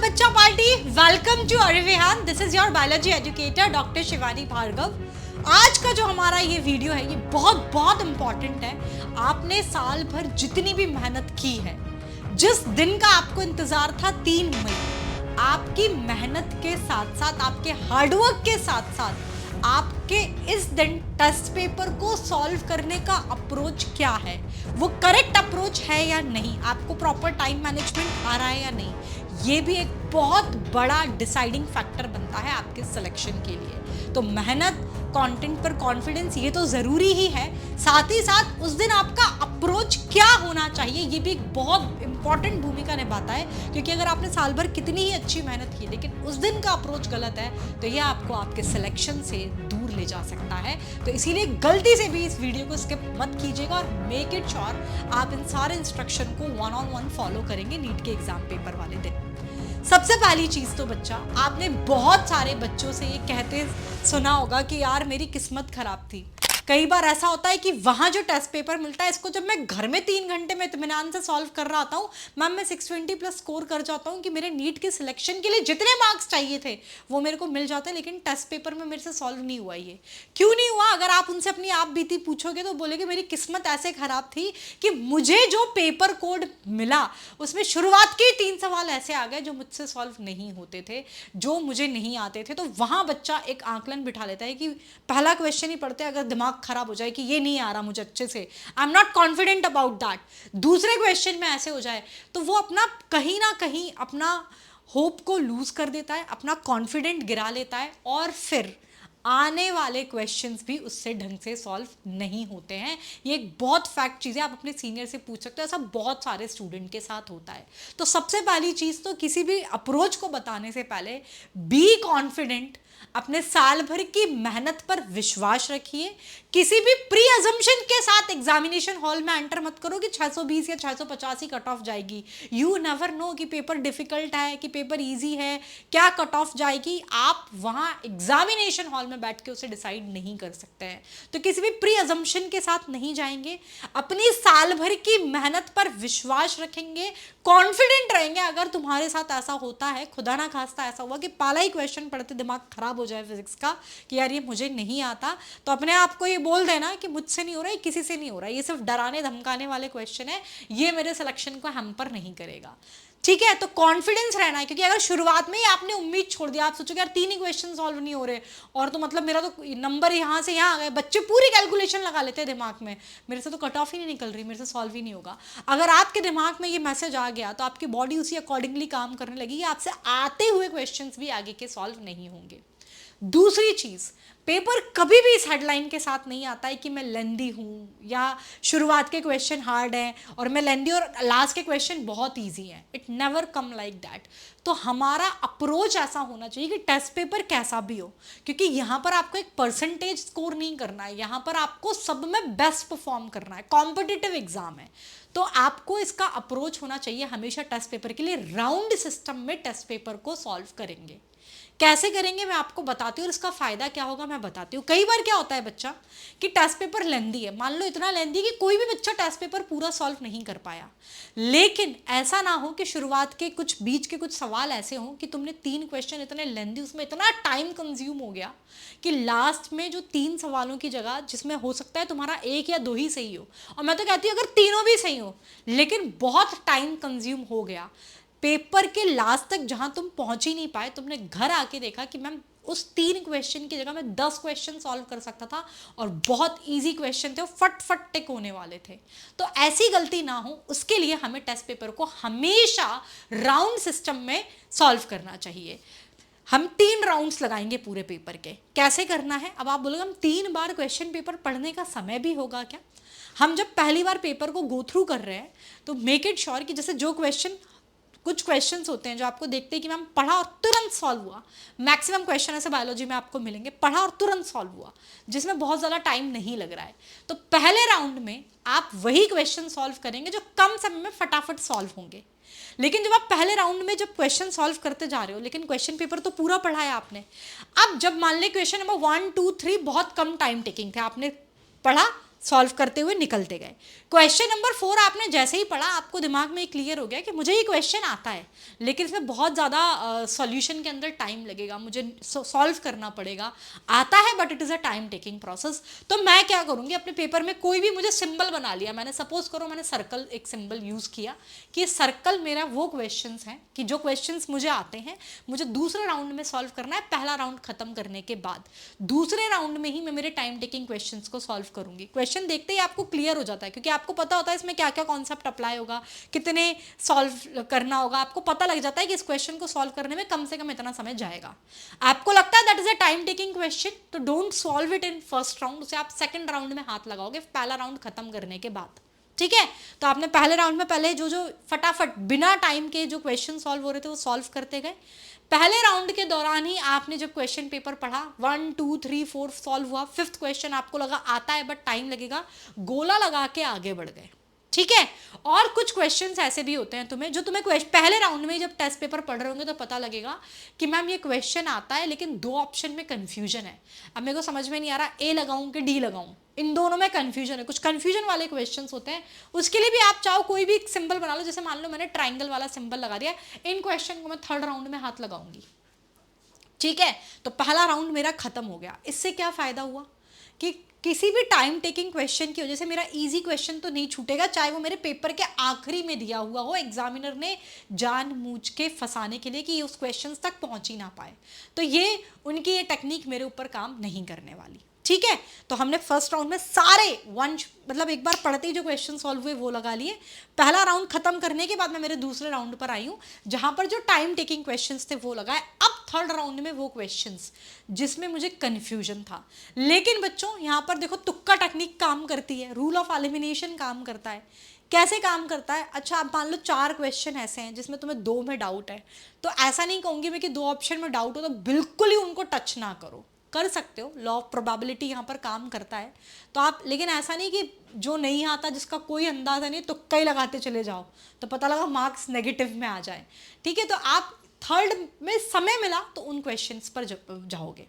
बच्चा party, welcome to Arivihan. This is your biology educator doctor Shivani Bhargav. आज का जो हमारा ये वीडियो है ये बहुत बहुत इंपॉर्टेंट है। आपने साल भर जितनी भी मेहनत की है, जिस दिन का आपको इंतजार था 3 मई, आपकी मेहनत के साथ साथ, आपके हार्डवर्क के साथ साथ आपके इस दिन टेस्ट पेपर को सॉल्व करने का अप्रोच क्या है, वो करेक्ट अप्रोच है या नहीं, आपको प्रॉपर टाइम मैनेजमेंट आ रहा है या नहीं, ये भी एक बहुत बड़ा डिसाइडिंग फैक्टर बनता है आपके सिलेक्शन के लिए। तो मेहनत, कंटेंट पर कॉन्फिडेंस ये तो ज़रूरी ही है, साथ ही साथ उस दिन आपका अप्रोच क्या होना चाहिए ये भी एक बहुत इंपॉर्टेंट भूमिका निभाता है। क्योंकि अगर आपने साल भर कितनी ही अच्छी मेहनत की लेकिन उस दिन का अप्रोच गलत है तो ये आपको आपके सिलेक्शन से दूर ले जा सकता है। तो इसीलिए गलती से भी इस वीडियो को स्किप मत कीजिएगा और मेक इट श्योर आप इन सारे इंस्ट्रक्शन को 1-on-1 फॉलो करेंगे नीट के एग्जाम पेपर वाले दिन। सबसे पहली चीज तो बच्चा, आपने बहुत सारे बच्चों से ये कहते सुना होगा कि यार मेरी किस्मत खराब थी। कई बार ऐसा होता है कि वहाँ जो टेस्ट पेपर मिलता है इसको जब मैं घर में 3 घंटे में इत्मीनान से सॉल्व कर रहा हूँ, मैम मैं 620 प्लस स्कोर कर जाता हूँ कि मेरे नीट के सिलेक्शन के लिए जितने मार्क्स चाहिए थे वो मेरे को मिल जाते हैं, लेकिन टेस्ट पेपर में मेरे से सॉल्व नहीं हुआ। ये क्यों नहीं हुआ? अगर आप उनसे अपनी आप बीती पूछोगे तो बोलेगे मेरी किस्मत ऐसे खराब थी कि मुझे जो पेपर कोड मिला उसमें शुरुआत के 3 सवाल ऐसे आ गए जो मुझसे सॉल्व नहीं होते थे, जो मुझे नहीं आते थे। तो वहाँ बच्चा एक आंकलन बिठा लेता है कि पहला क्वेश्चन ही पढ़ते अगर दिमाग खराब हो जाए कि ये नहीं आ रहा मुझे अच्छे से, I am not confident about that, दूसरे क्वेश्चन में ऐसे हो जाए तो वो अपना कहीं ना कहीं अपना होप को लूज कर देता है, अपना कॉन्फिडेंट गिरा लेता है और फिर आने वाले क्वेश्चंस भी उससे ढंग से सॉल्व नहीं होते हैं। ये एक बहुत फैक्ट चीज़ है, आप अपने सीनियर से पूछ सकते हो, ऐसा बहुत सारे स्टूडेंट के साथ होता है। तो सबसे पहली चीज़ तो किसी भी अप्रोच को बताने से पहले बी कॉन्फिडेंट, अपने साल भर की मेहनत पर विश्वास रखिए। किसी भी प्री अजम्पशन के साथ एग्जामिनेशन हॉल में एंटर मत करो कि 620 या 650 ही कट ऑफ जाएगी। यू नेवर नो कि पेपर डिफिकल्ट है कि पेपर इजी है, क्या कट ऑफ जाएगी, आप वहाँ एग्जामिनेशन हॉल में बैठ के उसे डिसाइड नहीं कर सकते हैं। तो किसी भी प्री अजम्पशन के साथ नहीं जाएंगे, अपनी साल भर की मेहनत पर विश्वास रखेंगे, कॉन्फिडेंट रहेंगे। अगर तुम्हारे साथ ऐसा होता है, खुदा ना खास्ता ऐसा हुआ कि पहला ही क्वेश्चन पढ़ते दिमाग खराब हो जाए फिजिक्स का कि यार ये मुझे नहीं आता, तो अपने आप को ये बोल देना कि मुझसे नहीं हो रहा है, किसी से नहीं हो रहा है, ये सिर्फ डराने धमकाने वाले क्वेश्चन है, ये मेरे सिलेक्शन को हैम्पर नहीं करेगा। ठीक है, तो कॉन्फिडेंस रहना है। क्योंकि अगर शुरुआत में ही आपने उम्मीद छोड़ दिया, आप सोचोगे यार 3 ही क्वेश्चन सॉल्व नहीं हो रहे और तो मतलब मेरा तो नंबर यहाँ से यहाँ आ गए, बच्चे पूरी कैलकुलेशन लगा लेते हैं दिमाग में, मेरे से तो कट ऑफ ही नहीं निकल रही, मेरे से सॉल्व ही नहीं होगा। अगर आपके दिमाग में ये मैसेज आ गया तो आपकी बॉडी उसी अकॉर्डिंगली काम करने लगेगी, आपसे आते हुए क्वेश्चन भी आगे के सॉल्व नहीं होंगे। दूसरी चीज़, पेपर कभी भी इस हेडलाइन के साथ नहीं आता है कि मैं लेंदी हूँ या शुरुआत के क्वेश्चन हार्ड हैं और मैं लेंदी और लास्ट के क्वेश्चन बहुत इजी हैं। It never come like that. तो हमारा अप्रोच ऐसा होना चाहिए कि टेस्ट पेपर कैसा भी हो, क्योंकि यहाँ पर आपको एक परसेंटेज स्कोर नहीं करना है, यहाँ पर आपको सब में बेस्ट परफॉर्म करना है, कॉम्पिटिटिव एग्जाम है। तो आपको इसका अप्रोच होना चाहिए हमेशा टेस्ट पेपर के लिए राउंड सिस्टम में टेस्ट पेपर को सॉल्व करेंगे। कैसे करेंगे मैं आपको बताती हूँ और इसका फ़ायदा क्या होगा मैं बताती हूँ। कई बार क्या होता है बच्चा कि टेस्ट पेपर लेंदी है, मान लो इतना लेंदी कि कोई भी बच्चा टेस्ट पेपर पूरा सॉल्व नहीं कर पाया, लेकिन ऐसा ना हो कि शुरुआत के कुछ बीच के कुछ सवाल ऐसे हों कि तुमने 3 क्वेश्चन इतने लेंदी, उसमें इतना टाइम कंज्यूम हो गया कि लास्ट में जो 3 सवालों की जगह जिसमें हो सकता है तुम्हारा 1 या 2 ही सही हो, और मैं तो कहती हूँ अगर तीनों भी सही हो लेकिन बहुत टाइम कंज्यूम हो गया, पेपर के लास्ट तक जहां तुम पहुंच ही नहीं पाए, तुमने घर आके देखा कि मैम उस 3 क्वेश्चन की जगह मैं 10 क्वेश्चन सॉल्व कर सकता था और बहुत इजी क्वेश्चन थे, वो फट फट टिक होने वाले थे। तो ऐसी गलती ना हो उसके लिए हमें टेस्ट पेपर को हमेशा राउंड सिस्टम में सॉल्व करना चाहिए। हम 3 राउंड्स लगाएंगे पूरे पेपर के। कैसे करना है? अब आप बोलोगे हम 3 बार क्वेश्चन पेपर पढ़ने का समय भी होगा क्या? हम जब पहली बार पेपर को गो थ्रू कर रहे हैं तो मेक इट श्योर कि जैसे जो क्वेश्चन, कुछ क्वेश्चंस होते हैं जो आपको देखते हैं कि मैम पढ़ा और तुरंत सॉल्व हुआ, मैक्सिमम क्वेश्चन ऐसे बायोलॉजी में आपको मिलेंगे पढ़ा और तुरंत सॉल्व हुआ जिसमें बहुत ज़्यादा टाइम नहीं लग रहा है। तो पहले राउंड में आप वही क्वेश्चन सॉल्व करेंगे जो कम समय में फटाफट सॉल्व होंगे। लेकिन जब आप पहले राउंड में जब क्वेश्चन सॉल्व करते जा रहे हो लेकिन क्वेश्चन पेपर तो पूरा पढ़ा है आपने, अब जब मान लें क्वेश्चन नंबर 1, 2, 3 बहुत कम टाइम टेकिंग थे, आपने पढ़ा सॉल्व करते हुए निकलते गए। क्वेश्चन नंबर 4 आपने जैसे ही पढ़ा आपको दिमाग में क्लियर हो गया कि मुझे ये क्वेश्चन आता है लेकिन इसमें बहुत ज़्यादा सॉल्यूशन के अंदर टाइम लगेगा, मुझे सॉल्व करना पड़ेगा। आता है but it is a time taking process. तो मैं क्या करूँगी, अपने पेपर में कोई भी मुझे सिंबल बना लिया, मैंने सपोज करो मैंने सर्कल एक सिंबल यूज़ किया कि सर्कल मेरा वो क्वेश्चंस हैं कि जो क्वेश्चंस मुझे आते हैं मुझे दूसरे राउंड में सॉल्व करना है। पहला राउंड खत्म करने के बाद दूसरे राउंड में ही मैं मेरे टाइम टेकिंग क्वेश्चंस को सॉल्व करूंगी। क्वेश्चन देखते ही आपको क्लियर हो जाता है क्योंकि आपको पता होता है इसमें क्या क्या कॉन्सेप्ट अप्लाई होगा, कितने सॉल्व करना होगा, आपको पता लग जाता है कि इस क्वेश्चन को सॉल्व करने में कम से कम इतना समय जाएगा। आपको लगता है that is a time taking question तो don't solve it in first round, उसे आप सेकंड राउंड में हाथ लगाओगे पहला राउंड खत्म करने के बाद। ठीक है, तो आपने पहले राउंड में पहले जो जो फटाफट बिना टाइम के जो क्वेश्चन सॉल्व हो रहे थे वो सॉल्व करते गए। पहले राउंड के दौरान ही आपने जब क्वेश्चन पेपर पढ़ा 1 2 3 4 सॉल्व हुआ, 5th क्वेश्चन आपको लगा आता है बट टाइम लगेगा, गोला लगा के आगे बढ़ गए। ठीक है, और कुछ क्वेश्चंस ऐसे भी होते हैं तुम्हें जो तुम्हें पहले राउंड में जब टेस्ट पेपर पढ़ रहे होंगे तो पता लगेगा कि मैम ये क्वेश्चन आता है लेकिन 2 ऑप्शन में कन्फ्यूजन है, अब मेरे को समझ में नहीं आ रहा ए लगाऊं कि डी लगाऊं, इन दोनों में कन्फ्यूजन है। कुछ कन्फ्यूजन वाले क्वेश्चंस होते हैं, उसके लिए भी आप चाहो कोई भी सिंबल बना लो, जैसे मान लो मैंने ट्राइंगल वाला सिंबल लगा दिया, इन क्वेश्चन को मैं थर्ड राउंड में हाथ लगाऊंगी। ठीक है, तो पहला राउंड मेरा खत्म हो गया। इससे क्या फायदा हुआ कि किसी भी टाइम टेकिंग क्वेश्चन की वजह से मेरा इजी क्वेश्चन तो नहीं छूटेगा, चाहे वो मेरे पेपर के आखिरी में दिया हुआ हो, एग्जामिनर ने जानबूझ के फंसाने के लिए कि ये उस क्वेश्चन तक पहुंच ही ना पाए। तो ये उनकी ये टेक्निक मेरे ऊपर काम नहीं करने वाली। ठीक है, तो हमने फर्स्ट राउंड में सारे मतलब एक बार पढ़ते ही जो क्वेश्चन सॉल्व हुए वो लगा लिए। पहला राउंड खत्म करने के बाद मैं मेरे दूसरे राउंड पर आई हूँ जहां पर जो टाइम टेकिंग क्वेश्चंस थे वो लगाए। अब थर्ड राउंड में वो क्वेश्चंस जिसमें मुझे कन्फ्यूजन था, लेकिन बच्चों यहाँ पर देखो तुक्का टेक्निक काम करती है, रूल ऑफ एलिमिनेशन काम करता है। कैसे काम करता है? अच्छा, आप मान लो 4 क्वेश्चन ऐसे हैं जिसमें तुम्हें 2 में डाउट है, तो ऐसा नहीं कहूँगी मैं कि 2 ऑप्शन में डाउट हो तो बिल्कुल ही उनको टच ना करो, कर सकते हो, लॉ ऑफ प्रोबेबिलिटी यहाँ पर काम करता है। तो आप, लेकिन ऐसा नहीं कि जो नहीं आता जिसका कोई अंदाज़ा नहीं तुक्का ही लगाते चले जाओ तो पता लगा मार्क्स नेगेटिव में आ जाए। ठीक है, तो आप थर्ड में समय मिला तो उन क्वेश्चंस पर जाओगे।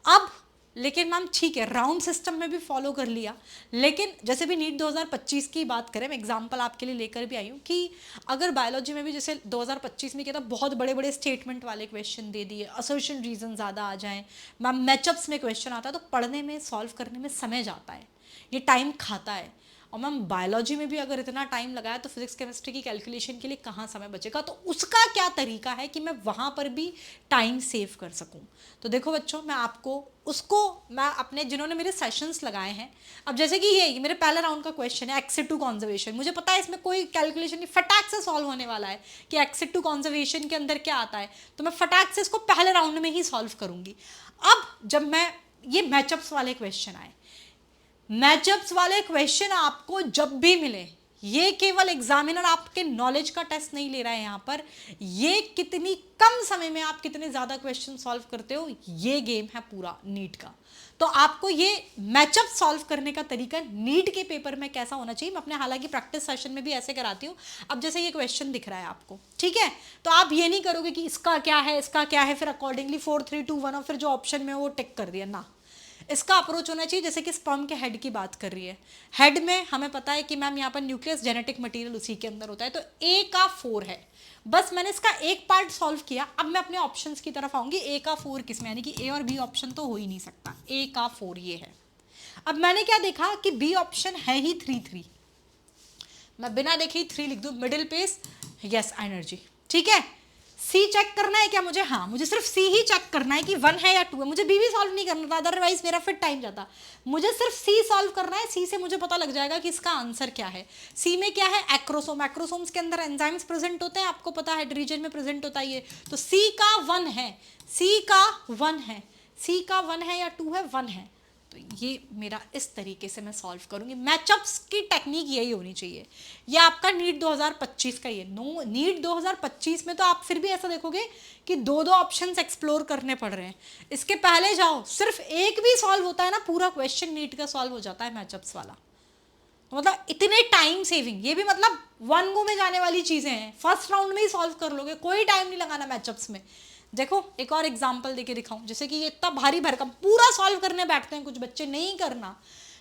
अब लेकिन मैम ठीक है, राउंड सिस्टम में भी फॉलो कर लिया, लेकिन जैसे भी नीट 2025 की बात करें, मैं एग्जांपल आपके लिए लेकर भी आई हूँ कि अगर बायोलॉजी में भी जैसे 2025 में किया था बहुत बड़े बड़े स्टेटमेंट वाले क्वेश्चन दे दिए, असर्शन रीजन ज़्यादा आ जाएं, मैम मैचअप्स में क्वेश्चन आता है तो पढ़ने में सॉल्व करने में समय जाता है, ये टाइम खाता है। और मैम बायोलॉजी में भी अगर इतना टाइम लगाया तो फिजिक्स केमिस्ट्री की कैलकुलेशन के लिए कहाँ समय बचेगा, तो उसका क्या तरीका है कि मैं वहाँ पर भी टाइम सेव कर सकूँ। तो देखो बच्चों, मैं आपको उसको मैं अपने जिन्होंने मेरे सेशंस लगाए हैं, अब जैसे कि ये मेरे पहले राउंड का क्वेश्चन है एक्सिट कॉन्जर्वेशन, मुझे पता है इसमें कोई कैलकुलेशन नहीं, फटाक से सॉल्व होने वाला है कि एक्सिट कॉन्जर्वेशन के अंदर क्या आता है, तो मैं फटाक से इसको पहले राउंड में ही सॉल्व करूँगी। अब जब मैं ये मैचअप्स वाले क्वेश्चन आए, मैचअप्स वाले क्वेश्चन आपको जब भी मिले, ये केवल एग्जामिनर आपके नॉलेज का टेस्ट नहीं ले रहा है यहाँ पर, ये कितनी कम समय में आप कितने ज़्यादा क्वेश्चन सॉल्व करते हो, ये गेम है पूरा नीट का। तो आपको ये मैचअप सॉल्व करने का तरीका नीट के पेपर में कैसा होना चाहिए, मैं अपने हालांकि प्रैक्टिस सेशन में भी ऐसे कराती हूँ। अब जैसे ये क्वेश्चन दिख रहा है आपको, ठीक है, तो आप ये नहीं करोगे कि इसका क्या है, इसका क्या है, फिर अकॉर्डिंगली 4 3 2 1 और फिर जो ऑप्शन में वो टिक कर दिया ना। इसका अप्रोच होना चाहिए जैसे कि स्पर्म के हेड की बात कर रही है, हेड में हमें पता है कि मैम यहाँ पर न्यूक्लियस जेनेटिक मटेरियल उसी के अंदर होता है, तो ए का 4 है, बस मैंने इसका एक पार्ट सॉल्व किया। अब मैं अपने ऑप्शंस की तरफ आऊंगी, ए का 4 किसमें, यानी कि ए और बी ऑप्शन तो हो ही नहीं सकता, ए का 4 ये है। अब मैंने क्या देखा कि बी ऑप्शन है ही 3 3, मैं बिना देखे ही 3 लिख दूँ, मिडिल पेस, यस एनर्जी, ठीक है। सी चेक करना है क्या मुझे? हाँ, मुझे सिर्फ सी ही चेक करना है कि 1 है या 2 है, मुझे बी भी सॉल्व नहीं करना था, अदरवाइज मेरा फिर टाइम जाता। मुझे सिर्फ सी सॉल्व करना है, सी से मुझे पता लग जाएगा कि इसका आंसर क्या है। सी में क्या है? एक्रोसोम, एक्रोसोम्स के अंदर एंजाइम्स प्रेजेंट होते हैं, आपको पता है रीजन में प्रेजेंट होता है ये, तो सी का 1 है, सी का 1 है, सी का 1 है या 2 है, 1 है, तो ये मेरा इस तरीके से मैं सॉल्व करूंगी। मैचअप्स की टेक्निक यही होनी चाहिए। ये आपका नीट 2025 का ही है। नो, नीट 2025 में तो आप फिर भी ऐसा देखोगे कि 2 ऑप्शंस एक्सप्लोर करने पड़ रहे हैं। इसके पहले जाओ, सिर्फ एक भी सॉल्व होता है ना, पूरा क्वेश्चन नीट का सॉल्व हो जाता है मैचअप्स वाला। तो मतलब इतने टाइम सेविंग, ये भी मतलब 1 गो में जाने वाली चीज़ें हैं, फर्स्ट राउंड में ही सॉल्व कर लोगे, कोई टाइम नहीं लगाना मैचअप्स में। देखो एक और एग्जांपल देके दिखाऊं, जैसे कि ये इतना भारी भरकम पूरा सॉल्व करने बैठते हैं कुछ बच्चे, नहीं करना,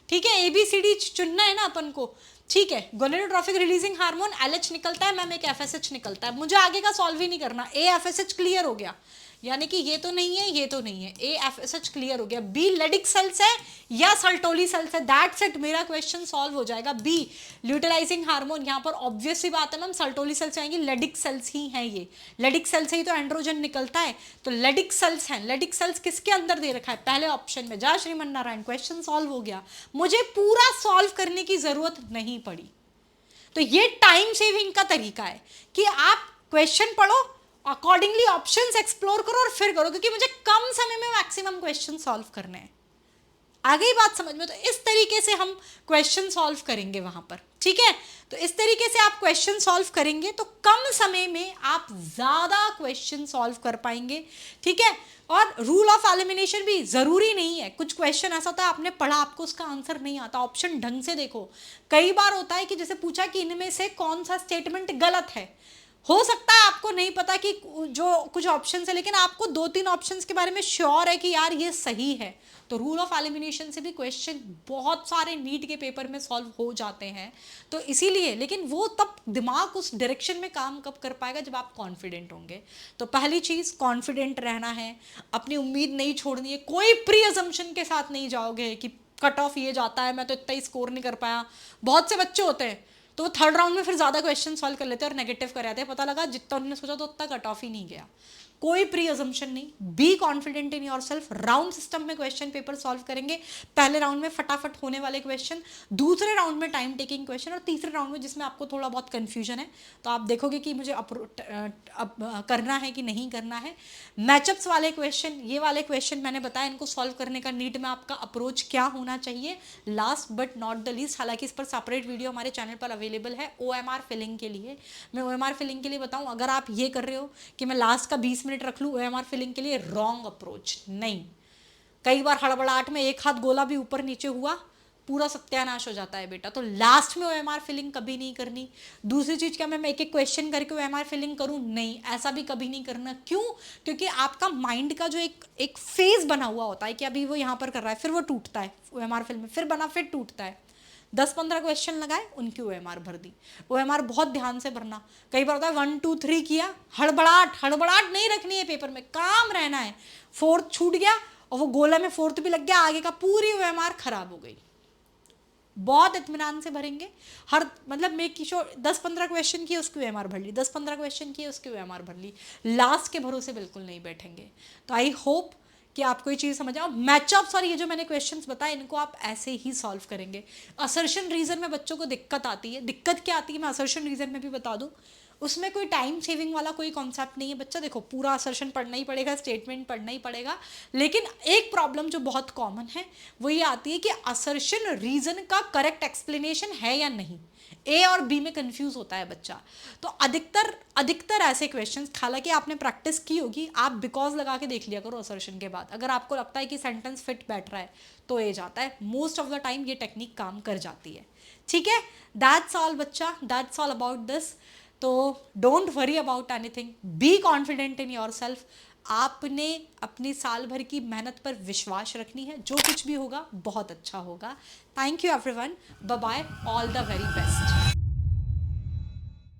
ठीक है, ABCD चुनना है ना अपन को, ठीक है। गोनेडोट्रोफिक रिलीजिंग हार्मोन LH निकलता है मैम, एक FSH निकलता है, मुझे आगे का सॉल्व ही नहीं करना। A FSH क्लियर हो गया, यानी कि ये तो नहीं है, ये तो नहीं है, A FSH क्लियर हो गया। B लेडिक सेल्स है या सर्टोली सेल्स है, दैट्स इट, मेरा क्वेश्चन सॉल्व हो जाएगा। B ल्यूटिलाइजिंग हार्मोन, यहाँ पर ऑब्वियस सी बात है मैम, सर्टोली सेल्स आएंगी, लेडिक सेल्स ही हैं ये, लेडिक सेल्स से ही तो एंड्रोजन निकलता है, तो लेडिक सेल्स हैं। लेडिक सेल्स किसके अंदर दे रखा है, पहले ऑप्शन में। जय श्रीमन नारायण, क्वेश्चन सॉल्व हो गया, मुझे पूरा सॉल्व करने की जरूरत नहीं पड़ी। तो ये टाइम सेविंग का तरीका है कि आप क्वेश्चन पढ़ो, अकॉर्डिंगली ऑप्शंस एक्सप्लोर करो और फिर करो, क्योंकि मुझे कम समय में मैक्सिमम क्वेश्चन सॉल्व करने हैं। आ गई बात समझ में? तो इस तरीके से हम क्वेश्चन सॉल्व करेंगे वहां पर, ठीक है। तो इस तरीके से आप क्वेश्चन सॉल्व करेंगे तो कम समय में आप ज्यादा क्वेश्चन सॉल्व कर पाएंगे, ठीक है। और रूल ऑफ एलिमिनेशन भी जरूरी नहीं है, कुछ क्वेश्चन ऐसा होता है आपने पढ़ा, आपको उसका आंसर नहीं आता, ऑप्शन ढंग से देखो। कई बार होता है कि जैसे पूछा कि इनमें से कौन सा स्टेटमेंट गलत है, हो सकता है आपको नहीं पता कि जो कुछ ऑप्शंस है, लेकिन आपको 2-3 ऑप्शंस के बारे में श्योर है कि यार ये सही है, तो रूल ऑफ एलिमिनेशन से भी क्वेश्चन बहुत सारे नीट के पेपर में सॉल्व हो जाते हैं। तो इसीलिए, लेकिन वो तब दिमाग उस डायरेक्शन में काम कब कर पाएगा जब आप कॉन्फिडेंट होंगे। तो पहली चीज़ कॉन्फिडेंट रहना है, अपनी उम्मीद नहीं छोड़नी है, कोई प्री अजम्पशन के साथ नहीं जाओगे कि कट ऑफ ये जाता है, मैं तो इतना ही स्कोर नहीं कर पाया। बहुत से बच्चे होते हैं तो वो थर्ड राउंड में फिर ज़्यादा क्वेश्चन सॉल्व कर लेते हैं और नेगेटिव कर आते हैं, पता लगा जितना उन्होंने सोचा तो उतना कट ऑफ ही नहीं गया। कोई प्री अजम्पशन नहीं, be confident in yourself. Round system में क्वेश्चन पेपर सॉल्व करेंगे, पहले राउंड में फटाफट होने वाले क्वेश्चन, दूसरे राउंड में टाइम टेकिंग क्वेश्चन, और तीसरे राउंड में जिसमें आपको थोड़ा बहुत कन्फ्यूजन है तो आप देखोगे कि मुझे करना है कि नहीं करना है। मैचअप्स वाले क्वेश्चन, ये वाले क्वेश्चन मैंने बताया, इनको सॉल्व करने का नीट में आपका अप्रोच क्या होना चाहिए। Last but not the least, हालांकि इस पर सेपरेट वीडियो हमारे चैनल पर अवेलेबल है OMR फिलिंग के लिए। मैं OMR फिलिंग के लिए बताऊं, अगर आप ये कर रहे हो कि मैं लास्ट का 20 मिनट रख लूँ OMR फिलिंग के लिए, रॉन्ग अप्रोच। नहीं, कई बार हड़बड़ाहट में एक हाथ गोला भी ऊपर नीचे हुआ, पूरा सत्यानाश हो जाता है बेटा। तो लास्ट में OMR फिलिंग कभी नहीं करनी। दूसरी चीज़, क्या मैं एक एक क्वेश्चन करके OMR फिलिंग करूँ? नहीं, ऐसा भी कभी नहीं करना। क्यों? क्योंकि आपका माइंड का जो एक फेज बना हुआ होता है कि अभी वो यहाँ पर कर रहा है, फिर वो टूटता है OMR फिल में, फिर बना, फिर टूटता है। 10-15 क्वेश्चन लगाए, उनकी OMR भर दी। OMR बहुत ध्यान से भरना। कई बार होता है 1 2 3 किया, हड़बड़ाहट नहीं रखनी है पेपर में, काम रहना है। 4th छूट गया और वो गोला में 4th भी लग गया, आगे का पूरी OMR खराब हो गई। बहुत इत्मीनान से भरेंगे, हर मतलब मेक श्योर 10-15 क्वेश्चन किए उसकी OMR भर ली, 10-15 क्वेश्चन किए उसकी OMR भर ली, लास्ट के भरोसे बिल्कुल नहीं बैठेंगे। तो आई होप कि आपको ये चीज़ समझ आओ। मैचअप्स और ये जो मैंने क्वेश्चंस बताए, इनको आप ऐसे ही सॉल्व करेंगे। असर्शन रीजन में बच्चों को दिक्कत आती है, दिक्कत क्या आती है मैं असर्शन रीजन में भी बता दूं। उसमें कोई टाइम सेविंग वाला कोई कॉन्सेप्ट नहीं है बच्चा। देखो, पूरा असर्शन पढ़ना ही पड़ेगा, स्टेटमेंट पढ़ना ही पड़ेगा, लेकिन एक प्रॉब्लम जो बहुत कॉमन है वो ये आती है कि असर्शन रीजन का करेक्ट एक्सप्लेनेशन है या नहीं। A और B में कंफ्यूज होता है बच्चा। तो अधिकतर ऐसे क्वेश्चंस, हालांकि आपने प्रैक्टिस की होगी, आप बिकॉज लगा के देख लिया करो असर्शन के बाद। अगर आपको लगता है कि सेंटेंस फिट बैठ रहा है तो A जाता है। मोस्ट ऑफ द टाइम ये टेक्निक काम कर जाती है, ठीक है। दैट्स ऑल बच्चा, दैट्स ऑल अबाउट दिस। तो don't worry about anything, be confident in yourself. आपने अपनी साल भर की मेहनत पर विश्वास रखनी है, जो कुछ भी होगा बहुत अच्छा होगा। Thank you everyone, bye bye, all the very best.